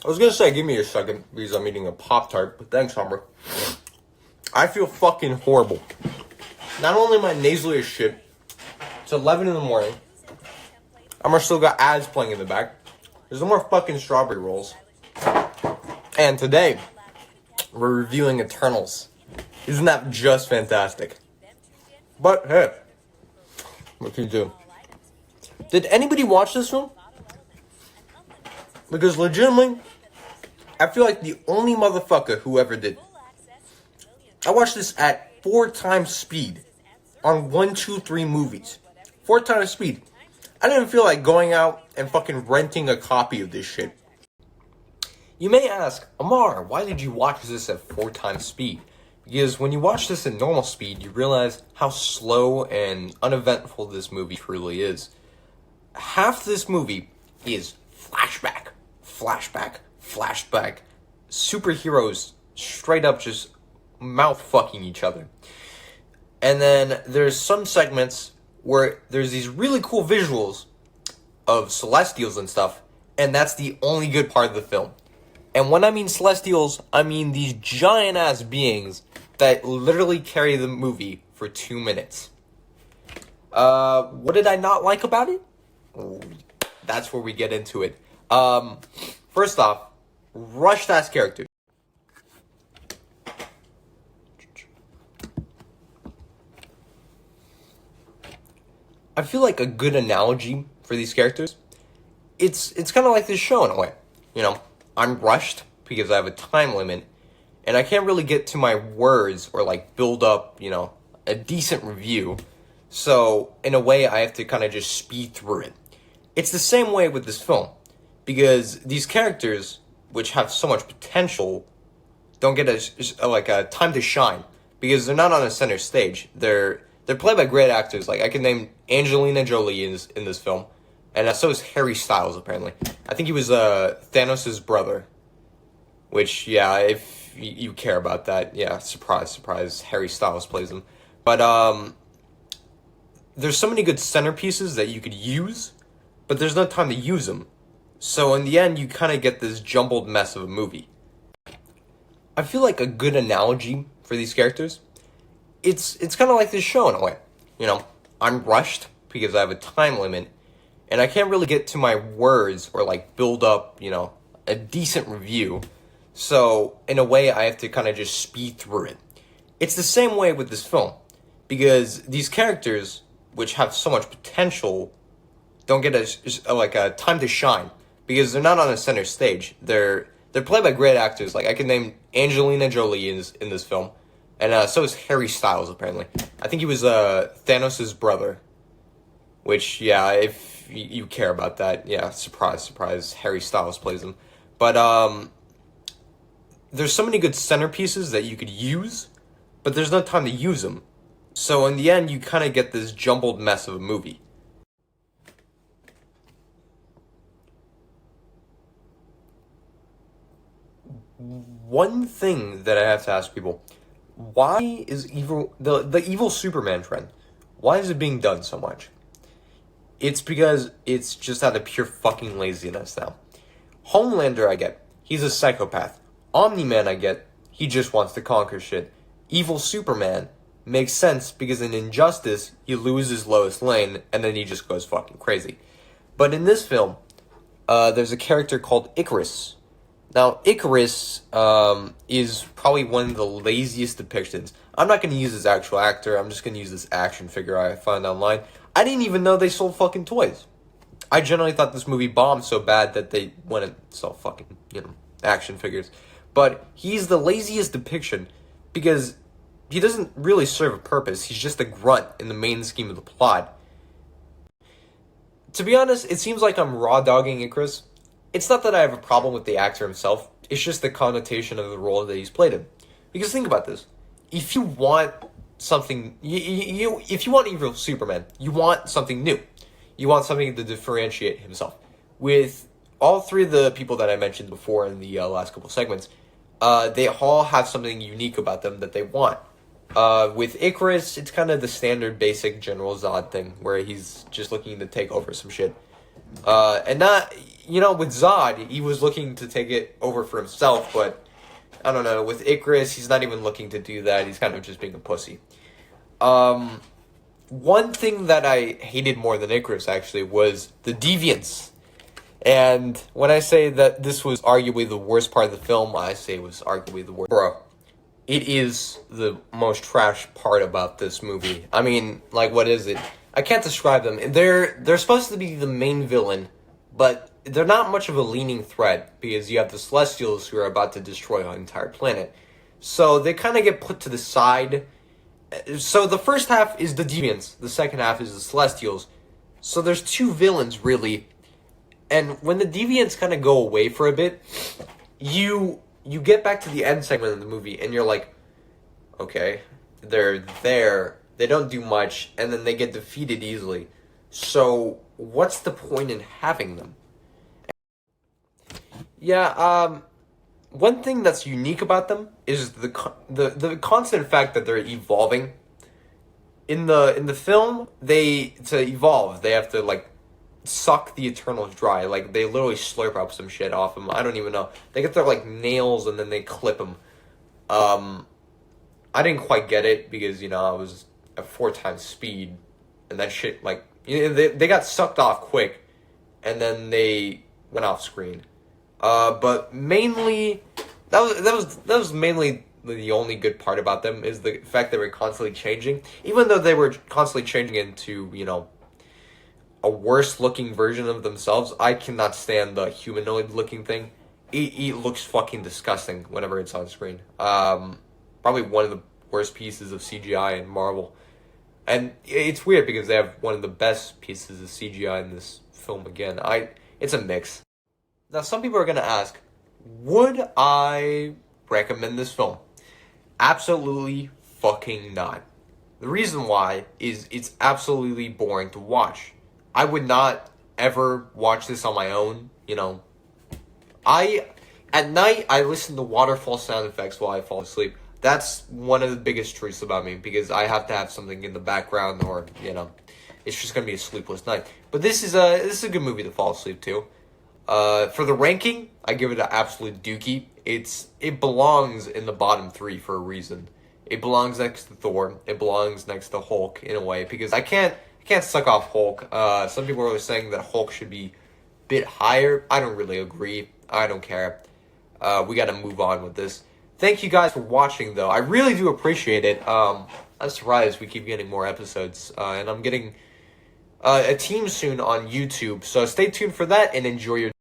I was gonna say, give me a second, because I'm eating a Pop-Tart, but thanks, Humber. I feel fucking horrible. Not only am I nasally as shit, it's 11 in the morning. Humber still got ads playing in the back. There's no more fucking strawberry rolls. And today, we're reviewing Eternals. Isn't that just fantastic? But, hey, what can you do? Did anybody watch this film? Because legitimately, I feel like the only motherfucker who ever did. I watched this at 4 times speed on 1, 2, 3 movies. 4 times speed. I didn't feel like going out and fucking renting a copy of this shit. You may ask, Amar, why did you watch this at 4 times speed? Because when you watch this at normal speed, you realize how slow and uneventful this movie truly is. Half this movie is flashback, superheroes straight up just mouth fucking each other. And then there's some segments where there's these really cool visuals of celestials and stuff, and that's the only good part of the film. And when I mean celestials, I mean these giant ass beings that literally carry the movie for 2 minutes. What did I not like about it? That's where we get into it. First off, rushed ass character. I feel like a good analogy for these characters, it's kind of like this show in a way. You know, I'm rushed because I have a time limit, and I can't really get to my words or like build up, you know, a decent review. So in a way, I have to kind of just speed through it. It's the same way with this film, because these characters, which have so much potential, don't get a time to shine, because they're not on a center stage. They're played by great actors. Like, I can name Angelina Jolie in this film, and so is Harry Styles, apparently. I think he was Thanos' brother, which, yeah, if you care about that, yeah, surprise, Harry Styles plays him. But there's so many good centerpieces that you could use, but there's no time to use them. So in the end, you kind of get this jumbled mess of a movie. I feel like a good analogy for these characters, it's kind of like this show in a way. You know, I'm rushed because I have a time limit, and I can't really get to my words or like build up, you know, a decent review. So in a way, I have to kind of just speed through it. It's the same way with this film, because these characters, which have so much potential, don't get a time to shine, because they're not on a center stage. They're played by great actors. Like, I can name Angelina Jolie in this film, and so is Harry Styles, apparently. I think he was Thanos' brother, which, yeah, if you care about that, yeah, surprise, Harry Styles plays him. But there's so many good centerpieces that you could use, but there's no time to use them. So in the end, you kind of get this jumbled mess of a movie. One thing that I have to ask people, why is the evil Superman trend, why is it being done so much? It's because it's just out of pure fucking laziness now. Homelander, I get, he's a psychopath. Omni-Man, I get, he just wants to conquer shit. Evil Superman makes sense because in Injustice, he loses Lois Lane and then he just goes fucking crazy. But in this film, there's a character called Icarus. Now, Icarus is probably one of the laziest depictions. I'm not going to use this actual actor. I'm just going to use this action figure I found online. I didn't even know they sold fucking toys. I generally thought this movie bombed so bad that they went and sell fucking, you know, action figures. But he's the laziest depiction because he doesn't really serve a purpose. He's just a grunt in the main scheme of the plot. To be honest, it seems like I'm raw dogging Icarus. It's not that I have a problem with the actor himself. It's just the connotation of the role that he's played in. Because think about this. If you want something... if you want evil Superman, you want something new. You want something to differentiate himself. With all three of the people that I mentioned before in the last couple segments, they all have something unique about them that they want. With Icarus, it's kind of the standard basic General Zod thing, where he's just looking to take over some shit. And not... with Zod, he was looking to take it over for himself, but I don't know, with Icarus, he's not even looking to do that. He's kind of just being a pussy. One thing that I hated more than Icarus, actually, was the deviance. And when I say that this was arguably the worst part of the film, I say it was arguably the worst. Bro, it is the most trash part about this movie. I mean, like, what is it? I can't describe them. They're supposed to be the main villain, but they're not much of a leading threat, because you have the Celestials who are about to destroy our entire planet. So they kind of get put to the side. So the first half is the Deviants, the second half is the Celestials. So there's two villains, really. And when the Deviants kind of go away for a bit, you get back to the end segment of the movie, and you're like, okay, they're there, they don't do much, and then they get defeated easily. So what's the point in having them? Yeah, one thing that's unique about them is the constant fact that they're evolving. In the film, to evolve, they have to, like, suck the Eternals dry. Like, they literally slurp up some shit off them. I don't even know. They get their, like, nails and then they clip them. I didn't quite get it because, I was at 4 times speed, and that shit, like, they got sucked off quick, and then they went off screen. But mainly, that was mainly the only good part about them, is the fact they were constantly changing. Even though they were constantly changing into, a worse looking version of themselves. I cannot stand the humanoid looking thing. It looks fucking disgusting whenever it's on screen. Probably one of the worst pieces of CGI in Marvel. And it's weird because they have one of the best pieces of CGI in this film again. It's a mix. Now, some people are going to ask, would I recommend this film? Absolutely fucking not. The reason why is it's absolutely boring to watch. I would not ever watch this on my own, At night, I listen to waterfall sound effects while I fall asleep. That's one of the biggest truths about me, because I have to have something in the background, or, it's just going to be a sleepless night. But this is a good movie to fall asleep to. For the ranking, I give it an absolute dookie. It belongs in the bottom 3 for a reason. It belongs next to Thor. It belongs next to Hulk, in a way, because I can't suck off Hulk. Some people are saying that Hulk should be a bit higher. I don't really agree. I don't care. We got to move on with this. Thank you guys for watching, though. I really do appreciate it. I'm surprised we keep getting more episodes. And I'm getting a team soon on YouTube. So stay tuned for that and enjoy your